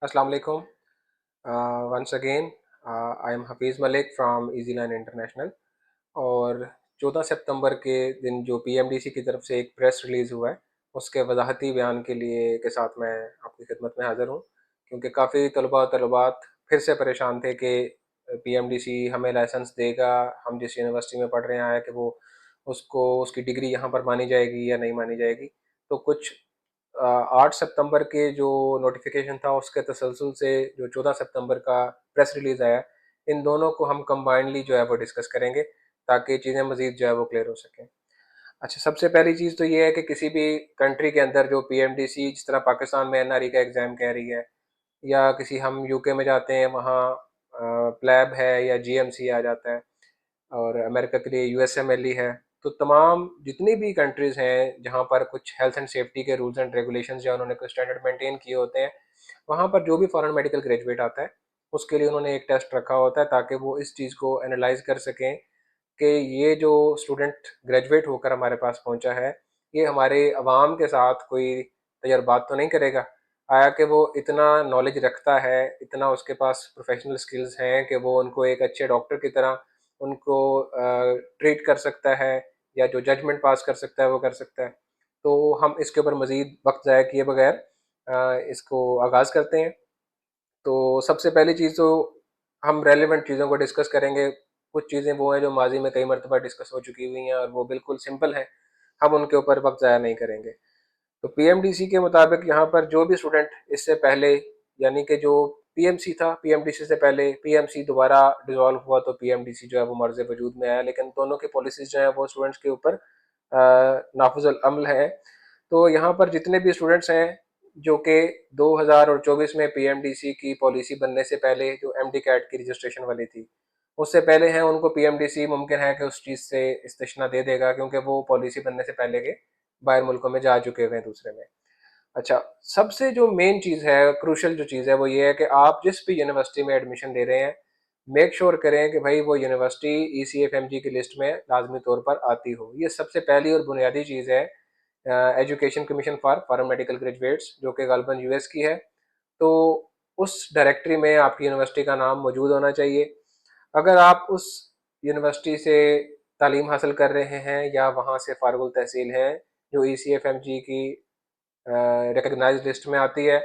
Assalamu alaikum. Once again, I am Hafeez Malik from easy line international. और 14 सितंबर के दिन जो पीएमडीसी की तरफ से एक प्रेस रिलीज़ हुआ है, उसके वजाहती बयान के लिए के साथ मैं आपकी खिदमत में हाज़िर हूँ, क्योंकि काफ़ी तलबा और तलबात फिर से परेशान थे कि पीएमडीसी हमें लाइसेंस देगा, हम जिस यूनिवर्सिटी में पढ़ रहे हैं कि वो उसको उसकी डिग्री यहाँ पर मानी जाएगी या नहीं मानी जाएगी। तो कुछ 8 सितंबर के जो नोटिफिकेशन था उसके तसलसल से जो 14 सितंबर का प्रेस रिलीज़ आया, इन दोनों को हम कंबाइंडली जो है वो डिस्कस करेंगे ताकि चीज़ें मज़ीद जो है वो क्लियर हो सकें। अच्छा, सबसे पहली चीज़ तो ये है कि किसी भी कंट्री के अंदर जो पीएमडीसी, जिस तरह पाकिस्तान में एनआरई का एग्ज़ाम कह रही है, या किसी हम यूके में जाते हैं वहाँ प्लैब है या जीएमसी आ जाता है, और अमेरिका के लिए यूएसएमएलई है। तो तमाम जितनी भी कंट्रीज़ हैं जहाँ पर कुछ हेल्थ एंड सेफ्टी के रूल्स एंड रेगुलेशंस या उन्होंने कुछ स्टैंडर्ड मेंटेन किए होते हैं, वहाँ पर जो भी फॉरेन मेडिकल ग्रेजुएट आता है उसके लिए उन्होंने एक टेस्ट रखा होता है ताकि वो इस चीज़ को एनालाइज कर सकें कि ये जो स्टूडेंट ग्रेजुएट होकर हमारे पास पहुंचा है, ये हमारे अवाम के साथ कोई तजर्बात तो नहीं करेगा, आया कि वो इतना नॉलेज रखता है, इतना उसके पास प्रोफेशनल स्किल्स हैं कि वो उनको एक अच्छे डॉक्टर की तरह उनको ट्रीट कर सकता है, या जो जजमेंट पास कर सकता है वो कर सकता है। तो हम इसके ऊपर मज़ीद वक्त ज़ाया किए बगैर इसको आगाज़ करते हैं। तो सबसे पहली चीज़ तो हम रेलेवेंट चीज़ों को डिस्कस करेंगे। कुछ चीज़ें वो हैं जो माजी में कई मरतबा डिस्कस हो चुकी हुई हैं और वो बिल्कुल सिंपल हैं, हम उनके ऊपर वक्त ज़ाया नहीं करेंगे। तो पीएमडीसी के मुताबिक यहाँ पर जो भी स्टूडेंट इससे पहले, यानी कि जो पीएमसी था, पीएमडीसी से पहले पीएमसी दोबारा डिसॉल्व हुआ तो पीएमडीसी जो है वो मर्ज वजूद में आया, लेकिन दोनों की पॉलिसीज जो है वो स्टूडेंट्स के ऊपर नाफिजुल अमल है। तो यहाँ पर जितने भी स्टूडेंट्स हैं जो कि 2024 में पीएमडीसी की पॉलिसी बनने से पहले जो एमडी कैट की रजिस्ट्रेशन वाली थी उससे पहले हैं, उनको पीएमडीसी मुमकिन है कि उस चीज़ से इस्तिस्ना दे देगा, क्योंकि वो पॉलिसी बनने से पहले के बाहर मुल्कों में जा चुके हुए हैं दूसरे में। अच्छा, सबसे जो मेन चीज़ है, क्रूशल जो चीज़ है, वो ये है कि आप जिस भी यूनिवर्सिटी में एडमिशन ले रहे हैं, मेक श्योर करें कि भाई वो यूनिवर्सिटी ईसीएफएमजी की लिस्ट में लाजमी तौर पर आती हो। ये सबसे पहली और बुनियादी चीज़ है। Education commission for foreign medical graduates जो कि गालबन यूएस की है, तो उस डायरेक्टरी में आपकी यूनिवर्सिटी का नाम मौजूद होना चाहिए। अगर आप उस यूनिवर्सिटी से तालीम हासिल कर रहे हैं या वहाँ से फारगुल तहसील हैं जो ईसीएफएमजी की रिकग्नाइज्ड लिस्ट में आती है,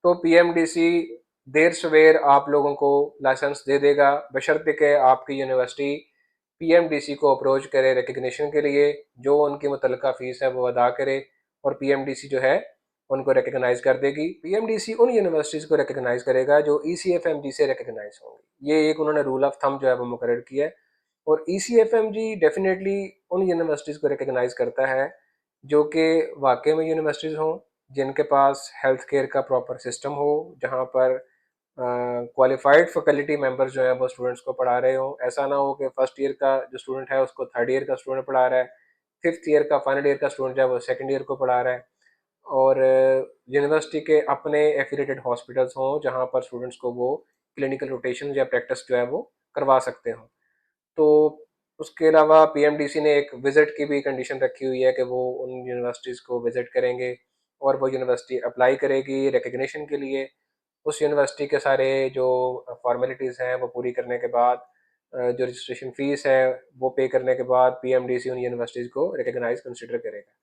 तो पीएमडीसी देर सवेर आप लोगों को लाइसेंस दे देगा, बशर्ते कि आपकी यूनिवर्सिटी पीएमडीसी को अप्रोच करे रिकग्निशन के लिए, जो उनकी मुतलका फ़ीस है वो अदा करे, और पीएमडीसी जो है उनको रिकग्नाइज कर देगी। पीएमडीसी उन यूनिवर्सिटीज़ को रिकग्नाइज करेगा जो ईसीएफएमजी से रिकग्नाइज होंगी। ये एक उन्होंने रूल ऑफ थंब जो है वो मुकर्रर किया है। और ईसीएफएमजी डेफिनेटली उन यूनिवर्सिटीज़ को रिकग्नाइज करता है जो कि वाकई में यूनिवर्सिटीज़ हों, जिनके पास हेल्थ केयर का प्रॉपर सिस्टम हो, जहाँ पर क्वालिफाइड फैकल्टी मेंबर्स जो है वो स्टूडेंट्स को पढ़ा रहे हों। ऐसा ना हो कि फर्स्ट ईयर का जो स्टूडेंट है उसको थर्ड ईयर का स्टूडेंट पढ़ा रहा है, फिफ्थ ईयर का फाइनल ईयर का स्टूडेंट जो है वो सेकेंड ईयर को पढ़ा रहा है। और यूनिवर्सिटी के अपने एफिलेटेड हॉस्पिटल्स हों जहाँ पर स्टूडेंट्स को वो क्लिनिकल रोटेशन या प्रैक्टिस जो है वो करवा सकते हों। तो उसके अलावा पीएमडीसी ने एक विज़िट की भी कंडीशन रखी हुई है कि वो उन यूनिवर्सिटीज़ को विज़िट करेंगे और वो यूनिवर्सिटी अप्लाई करेगी रिकग्निशन के लिए। उस यूनिवर्सिटी के सारे जो फॉर्मेलिटीज़ हैं वो पूरी करने के बाद, जो रजिस्ट्रेशन फ़ीस है वो पे करने के बाद, पीएमडीसी उन यूनिवर्सिटीज़ को रिकग्नाइज कंसिडर करेगा।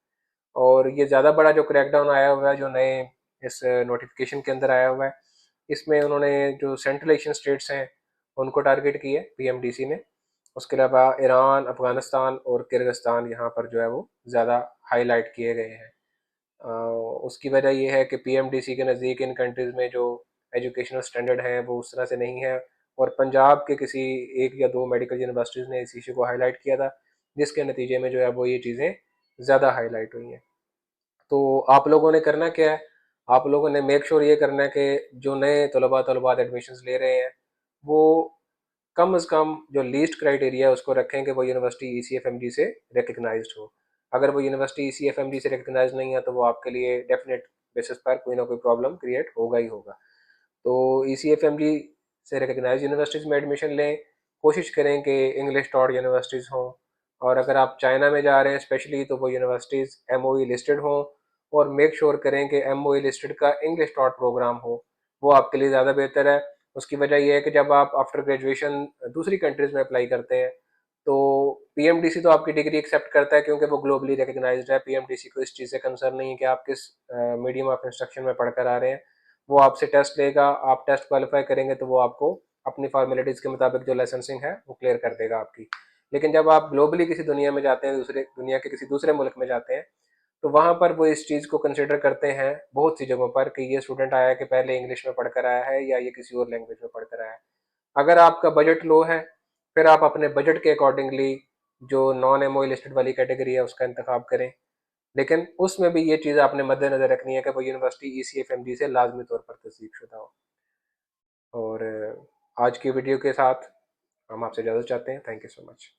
और ये ज़्यादा बड़ा जो क्रैकडाउन आया हुआ है, जो नए इस नोटिफिकेशन के अंदर आया हुआ है, इसमें उन्होंने जो सेंट्रल एशियन स्टेट्स हैं उनको टारगेट किए पीएमडीसी ने। उसके अलावा ईरान, अफगानिस्तान और किर्गिस्तान यहाँ पर जो है वो ज़्यादा हाईलाइट किए गए हैं। अ, उसकी वजह ये है कि पीएमडीसी के नज़दीक इन कंट्रीज़ में जो एजुकेशनल स्टैंडर्ड है वो उस तरह से नहीं है, और पंजाब के किसी एक या दो मेडिकल यूनिवर्सिटीज़ ने इस इशू को हाईलाइट किया था, जिसके नतीजे में जो है वो ये चीज़ें ज़्यादा हाईलाइट हुई हैं। तो आप लोगों ने करना क्या है, आप लोगों ने मेक श्योर ये करना है कि जो नए तलबात एडमिशन्स ले रहे हैं वो कम अज़ कम जो लीस्ट क्राइटेरिया है उसको रखें कि वो यूनिवर्सिटी ईसीएफएमडी से रिकग्नाइज्ड हो। अगर वो यूनिवर्सिटी ईसीएफएमडी से रिकग्नाइज नहीं है तो वो आपके लिए डेफिनेट बेसिस पर कोई ना कोई प्रॉब्लम क्रिएट होगा ही होगा। तो ईसीएफएमडी से रिकग्नाइज यूनिवर्सिटीज़ में एडमिशन लें, कोशिश करें कि इंग्लिश टॉट यूनिवर्सिटीज़ हों, और अगर आप चाइना में जा रहे हैं स्पेशली तो वो यूनिवर्सिटीज़ एमओई लिस्टेड हों, और मेक श्योर करें कि एमओई लिस्टेड का इंग्लिश टॉट प्रोग्राम हो। वो आपके लिए ज़्यादा बेहतर है। उसकी वजह ये है कि जब आप आफ्टर ग्रेजुएशन दूसरी कंट्रीज़ में अप्लाई करते हैं, तो पीएमडीसी तो आपकी डिग्री एक्सेप्ट करता है क्योंकि वो ग्लोबली रिकग्नाइज्ड है। पीएमडीसी को इस चीज़ से कंसर्न नहीं है कि आप किस मीडियम ऑफ इंस्ट्रक्शन में पढ़कर आ रहे हैं। वो आपसे टेस्ट लेगा, आप टेस्ट क्वालिफाई करेंगे तो वो आपको अपनी फॉर्मेलिटीज़ के मुताबिक जो लाइसेंसिंग है वो क्लियर कर देगा आपकी। लेकिन जब आप ग्लोबली किसी दुनिया में जाते हैं, दूसरे दुनिया के किसी दूसरे मुल्क में जाते हैं, तो वहाँ पर वो इस चीज़ को कंसिडर करते हैं बहुत सी जगहों पर कि ये स्टूडेंट आया कि पहले इंग्लिश में पढ़कर आया है या ये किसी और लैंग्वेज में पढ़कर आया है। अगर आपका बजट लो है, फिर आप अपने बजट के अकॉर्डिंगली जो नॉन एमओई लिस्टेड वाली कैटेगरी है उसका इंतखाब करें। लेकिन उसमें भी ये चीज़ आपने मद्देनजर रखनी है कि वो यूनिवर्सिटी ECFMG से लाजमी तौर पर तस्दीक शुदा हो। और आज की वीडियो के साथ हम आपसे इजाज़त चाहते हैं। Thank you so much.